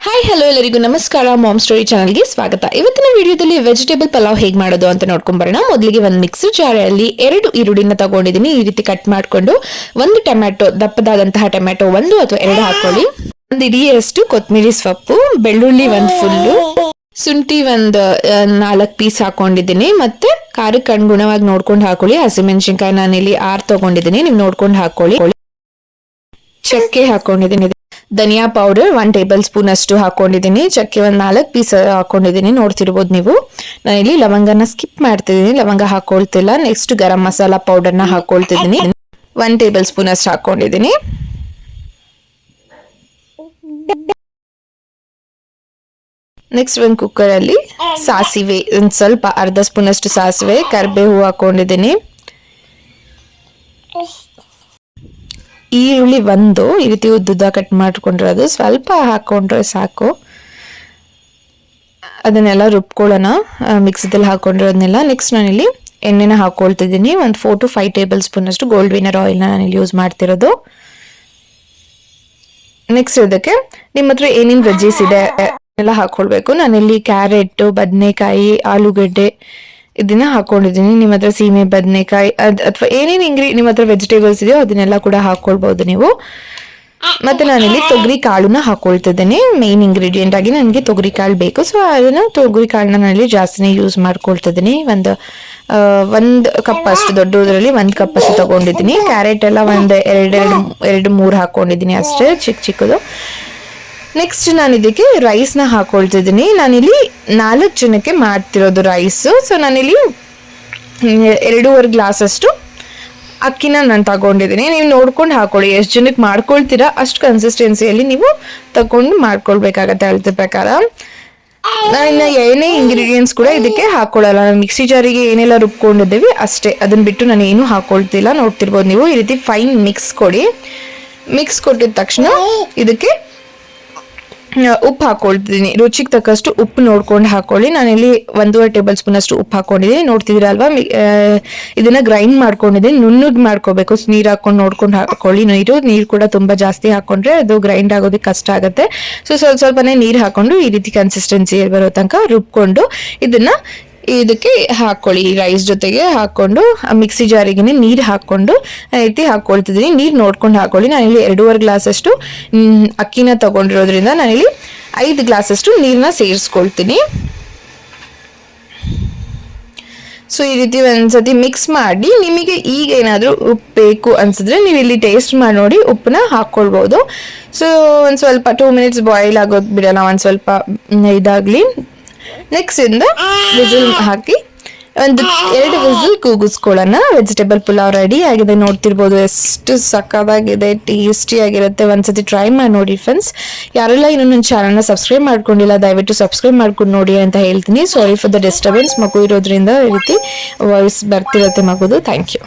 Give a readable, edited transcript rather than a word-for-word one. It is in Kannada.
ಹಾಯ್ ಹಲೋ ಎಲ್ಲರಿಗೂ ನಮಸ್ಕಾರ. ಮಾಮ್ ಸ್ಟೋರಿ ಚಾನಲ್ಗೆ ಸ್ವಾಗತ. ಇವತ್ತಿನ ವಿಡಿಯೋದಲ್ಲಿ ವೆಜಿಟೇಬಲ್ ಪಲಾವ್ ಹೇಗೆ ಮಾಡೋದು ಅಂತ ನೋಡ್ಕೊಂಬರೋಣ. ಮೊದಲಿಗೆ ಒಂದು ಮಿಕ್ಸರ್ ಜಾರಲ್ಲಿ 2 ಈರುಳ್ಳಿನ ತಗೊಂಡಿದ್ದೀನಿ. ಈ ರೀತಿ ಕಟ್ ಮಾಡಿಕೊಂಡು ಒಂದು ಟೊಮ್ಯಾಟೊ, ದಪ್ಪದಾದಂತಹ ಟೊಮ್ಯಾಟೊ 1 ಅಥವಾ 2 ಹಾಕೊಳ್ಳಿ. ಒಂದು ಇಡಿಯಷ್ಟು ಕೊತ್ತಂಬರಿ ಸೊಪ್ಪು, ಬೆಳ್ಳುಳ್ಳಿ 1 ಫುಲ್ಲು, ಶುಂಠಿ ಒಂದು 4 ಪೀಸ್ ಹಾಕೊಂಡಿದ್ದೀನಿ. ಮತ್ತೆ ಖಾರಕ್ಕೆ ಅನುಗುಣವಾಗಿ ನೋಡ್ಕೊಂಡು ಹಾಕೊಳ್ಳಿ. ಹಸಿಮೆಣಸಿನ್ಕಾಯಿ ನಾನಿಲ್ಲಿ 6 ತಗೊಂಡಿದ್ದೀನಿ, ನೀವು ನೋಡ್ಕೊಂಡು ಹಾಕೊಳ್ಳಿ. ಚಕ್ಕೆ ಹಾಕೊಂಡಿದ್ದೀನಿ, ಧನಿಯಾ ಪೌಡರ್ 1 ಟೇಬಲ್ ಸ್ಪೂನ್ ಅಷ್ಟು ಹಾಕೊಂಡಿದ್ದೀನಿ, ಚಕ್ಕೆ ಒಂದು 4 ಪೀಸ್ ಹಾಕೊಂಡಿದ್ದೀನಿ, ನೋಡ್ತಿರ್ಬೋದು ನೀವು. ನಾನಿಲ್ಲಿ ಲವಂಗನ ಸ್ಕಿಪ್ ಮಾಡ್ತಿದ್ದೀನಿ, ಲವಂಗ ಹಾಕೊಳ್ತಿಲ್ಲ. ನೆಕ್ಸ್ಟ್ ಗರಂ ಮಸಾಲಾ ಪೌಡರ್ನ ಹಾಕೊಳ್ತಿದ್ದೀನಿ, 1 ಟೇಬಲ್ ಸ್ಪೂನ್ ಅಷ್ಟು ಹಾಕೊಂಡಿದ್ದೀನಿ. ನೆಕ್ಸ್ಟ್ ಒಂದು ಕುಕ್ಕರಲ್ಲಿ ಸಾಸಿವೆ ಒಂದು ಸ್ವಲ್ಪ ಅರ್ಧ ಸ್ಪೂನ್ ಅಷ್ಟು ಸಾಸಿವೆ, ಕರಿಬೇವು ಹಾಕೊಂಡಿದ್ದೀನಿ. ಈರುಳ್ಳಿ 1 ಈ ರೀತಿ ಉದ್ದುದ್ದ ಕಟ್ ಮಾಡ್ಕೊಂಡಿರೋದು, ಸ್ವಲ್ಪ ಹಾಕೊಂಡ್ರೆ ಸಾಕು. ಅದನ್ನೆಲ್ಲ ರುಬ್ಕೊಳ್ಳೋಣ, ಮಿಕ್ಸಿದಲ್ಲಿ ಹಾಕೊಂಡಿರೋದನ್ನೆಲ್ಲ. ನೆಕ್ಸ್ಟ್ ನಾನಿಲ್ಲಿ ಎಣ್ಣೆನ ಹಾಕೊಳ್ತಿದ್ದೀನಿ, ಒಂದು 4 to 5 ಟೇಬಲ್ ಸ್ಪೂನ್ ಅಷ್ಟು ಗೋಲ್ಡ್ ವಿನ್ನರ್ ಆಯಿಲ್ನ ನಾನಿಲ್ಲಿ ಯೂಸ್ ಮಾಡ್ತಿರೋದು. ನೆಕ್ಸ್ಟ್ ಇದಕ್ಕೆ ನಿಮ್ಮ ಹತ್ರ ಏನೇನು ವೆಜ್ಜೀಸ್ ಇದೆ ಎಲ್ಲ ಹಾಕೊಳ್ಬೇಕು. ನಾನಿಲ್ಲಿ ಕ್ಯಾರೆಟ್, ಬದನೆಕಾಯಿ, ಆಲೂಗಡ್ಡೆ ಇದನ್ನ ಹಾಕೊಂಡಿದ್ದೀನಿ. ನಿಮ್ಮ ಹತ್ರ ಸೀಮೆ ಬದನೆಕಾಯಿ ಅಥವಾ ಏನೇನು ನಿಮ್ಮ ಹತ್ರ ವೆಜಿಟೇಬಲ್ಸ್ ಇದೆಯೋ ಅದನ್ನೆಲ್ಲ ಕೂಡ ಹಾಕೊಳ್ಬಹುದು ನೀವು. ಮತ್ತೆ ನಾನಿಲ್ಲಿ ತೊಗರಿ ಕಾಳನ್ನ ಹಾಕೊಳ್ತಿದ್ದೀನಿ. ಮೇನ್ ಇಂಗ್ರೀಡಿಯೆಂಟ್ ಆಗಿ ನನಗೆ ತೊಗರಿ ಕಾಳು ಬೇಕು, ಸೊ ಅದನ್ನ ತೊಗರಿ ಕಾಳನ್ನ ನಾನಿಲ್ಲಿ ಜಾಸ್ತಿನೇ ಯೂಸ್ ಮಾಡ್ಕೊಳ್ತಿದ್ದೀನಿ. ಒಂದು ಕಪ್ ಅಷ್ಟು ದೊಡ್ಡದ್ರಲ್ಲಿ 1 ಕಪ್ ಅಷ್ಟು ತಗೊಂಡಿದ್ದೀನಿ. ಕ್ಯಾರೆಟ್ ಎಲ್ಲ ಒಂದು 2-3 ಹಾಕೊಂಡಿದ್ದೀನಿ ಅಷ್ಟೇ, ಚಿಕ್ಕದು. ನೆಕ್ಸ್ಟ್ ನಾನು ಇದಕ್ಕೆ ರೈಸ್ನ ಹಾಕೊಳ್ತಿದ್ದೀನಿ. ನಾನಿಲ್ಲಿ 4 ಜನಕ್ಕೆ ಮಾಡ್ತಿರೋದು ರೈಸ್, ಸೊ ನಾನಿಲ್ಲಿ 2.5 ಗ್ಲಾಸ್ ಅಷ್ಟು ಅಕ್ಕಿನ ನಾನು ತಗೊಂಡಿದ್ದೀನಿ. ನೀವು ನೋಡ್ಕೊಂಡು ಹಾಕೊಳ್ಳಿ, ಎಷ್ಟು ಜನಕ್ಕೆ ಮಾಡ್ಕೊಳ್ತೀರಾ ಅಷ್ಟು ಕನ್ಸಿಸ್ಟೆನ್ಸಿಯಲ್ಲಿ ನೀವು ತಗೊಂಡು ಮಾಡ್ಕೊಳ್ಬೇಕಾಗತ್ತೆ ಅಳತೆ ಪ್ರಕಾರ. ನಾನು ಏನೇ ಇಂಗ್ರೀಡಿಯೆಂಟ್ಸ್ ಕೂಡ ಇದಕ್ಕೆ ಹಾಕೊಳ್ಳಲ್ಲ, ನಾನು ಮಿಕ್ಸಿ ಜಾರಿಗೆ ಏನೆಲ್ಲ ರುಬ್ಕೊಂಡಿದ್ದೀವಿ ಅಷ್ಟೇ, ಅದನ್ನ ಬಿಟ್ಟು ನಾನು ಏನು ಹಾಕೊಳ್ತಿಲ್ಲ. ನೋಡ್ತಿರ್ಬೋದು ನೀವು. ಈ ರೀತಿ ಫೈನ್ ಮಿಕ್ಸ್ ಕೊಡಿ. ಮಿಕ್ಸ್ ಕೊಟ್ಟಿದ ತಕ್ಷಣ ಇದಕ್ಕೆ ಉಪ್ಪು ಹಾಕೊಳ್ತಿದ್ದೀನಿ, ರುಚಿಗೆ ತಕ್ಕಷ್ಟು ಉಪ್ಪು ನೋಡ್ಕೊಂಡು ಹಾಕೊಳ್ಳಿ. ನಾನಿಲ್ಲಿ 1.5 ಟೇಬಲ್ ಸ್ಪೂನ್ ಅಷ್ಟು ಉಪ್ಪು ಹಾಕೊಂಡಿದ್ದೀನಿ. ನೋಡ್ತಿದ್ದೀರಾ ಅಲ್ವಾ, ಇದನ್ನ ಗ್ರೈಂಡ್ ಮಾಡ್ಕೊಂಡಿದ್ದೀನಿ, ನುಣ್ಣಗೆ ಮಾಡ್ಕೋಬೇಕು. ನೀರು ಹಾಕೊಂಡು ನೋಡ್ಕೊಂಡು ಹಾಕೊಳ್ಳಿ. ನೀರು ಕೂಡ ತುಂಬಾ ಜಾಸ್ತಿ ಹಾಕೊಂಡ್ರೆ ಅದು ಗ್ರೈಂಡ್ ಆಗೋದಕ್ಕೆ ಕಷ್ಟ ಆಗುತ್ತೆ. ಸೊ ಸ್ವಲ್ಪನೇ ನೀರು ಹಾಕೊಂಡು ಈ ರೀತಿ ಕನ್ಸಿಸ್ಟೆನ್ಸಿ ಬರೋ ತನಕ ರುಬ್ಕೊಂಡು ಇದನ್ನ ಇದಕ್ಕೆ ಹಾಕೊಳ್ಳಿ. ರೈಸ್ ಜೊತೆಗೆ ಹಾಕೊಂಡು ಮಿಕ್ಸಿ ಜಾರಿಗೆ ನೀರು ಹಾಕೊಂಡು ರೀತಿ ಹಾಕೊಳ್ತಿದ್ದೀನಿ. ನೀರು ನೋಡ್ಕೊಂಡು ಹಾಕೊಳ್ಳಿ. ನಾನಿಲ್ಲಿ 2.5 ಗ್ಲಾಸ್ ಅಷ್ಟು ಅಕ್ಕಿನ ತಗೊಂಡಿರೋದ್ರಿಂದ ನಾನಿಲ್ಲಿ 5 ಗ್ಲಾಸ್ ಅಷ್ಟು ನೀರನ್ನ ಸೇರಿಸ್ಕೊಳ್ತೀನಿ. ಸೊ ಈ ರೀತಿ ಒಂದ್ಸತಿ ಮಿಕ್ಸ್ ಮಾಡಿ, ನಿಮಗೆ ಈಗ ಏನಾದರೂ ಉಪ್ಪು ಬೇಕು ಅನ್ಸಿದ್ರೆ ನೀವು ಇಲ್ಲಿ ಟೇಸ್ಟ್ ಮಾಡಿ ನೋಡಿ ಉಪ್ಪನ್ನ ಹಾಕ್ಕೊಳ್ಬೋದು. ಸೊ ಒಂದು ಸ್ವಲ್ಪ 2 ಮಿನಿಟ್ಸ್ ಬಾಯ್ಲ್ ಆಗೋದು ಬಿಡೋಣ, ಒಂದು ಸ್ವಲ್ಪ ಇದಾಗಲಿ. ನೆಕ್ಸ್ಟ್ ಇಂದ ವಿಸಿಲ್ ಹಾಕಿ ಒಂದು 2 ವಿಸಿಲ್ ಕೂಗಿಸ್ಕೊಳ್ಳೋಣ. ವೆಜಿಟೇಬಲ್ ಪುಲಾವ್ ರೆಡಿ ಆಗಿದೆ. ನೋಡ್ತಿರ್ಬೋದು ಎಷ್ಟು ಸಕ್ಕತ್ತಾಗಿದೆ, ಟೇಸ್ಟಿ ಆಗಿರುತ್ತೆ. ಒಂದ್ಸತಿ ಟ್ರೈ ಮಾಡಿ ನೋಡಿ ಫ್ರೆಂಡ್ಸ್. ಯಾರೆಲ್ಲ ಇನ್ನೂ ನನ್ನ ಚಾನಲ್ನ ಸಬ್ಸ್ಕ್ರೈಬ್ ಮಾಡ್ಕೊಂಡಿಲ್ಲ ದಯವಿಟ್ಟು ಸಬ್ಸ್ಕ್ರೈಬ್ ಮಾಡ್ಕೊಂಡು ನೋಡಿ ಅಂತ ಹೇಳ್ತೀನಿ. ಸಾರಿ ಫಾರ್ ದ ಡಿಸ್ಟರ್ಬೆನ್ಸ್, ಮಗು ಇರೋದ್ರಿಂದ ಈ ರೀತಿ ವಾಯ್ಸ್ ಬರ್ತಿರುತ್ತೆ ಮಗುದು. Thank you.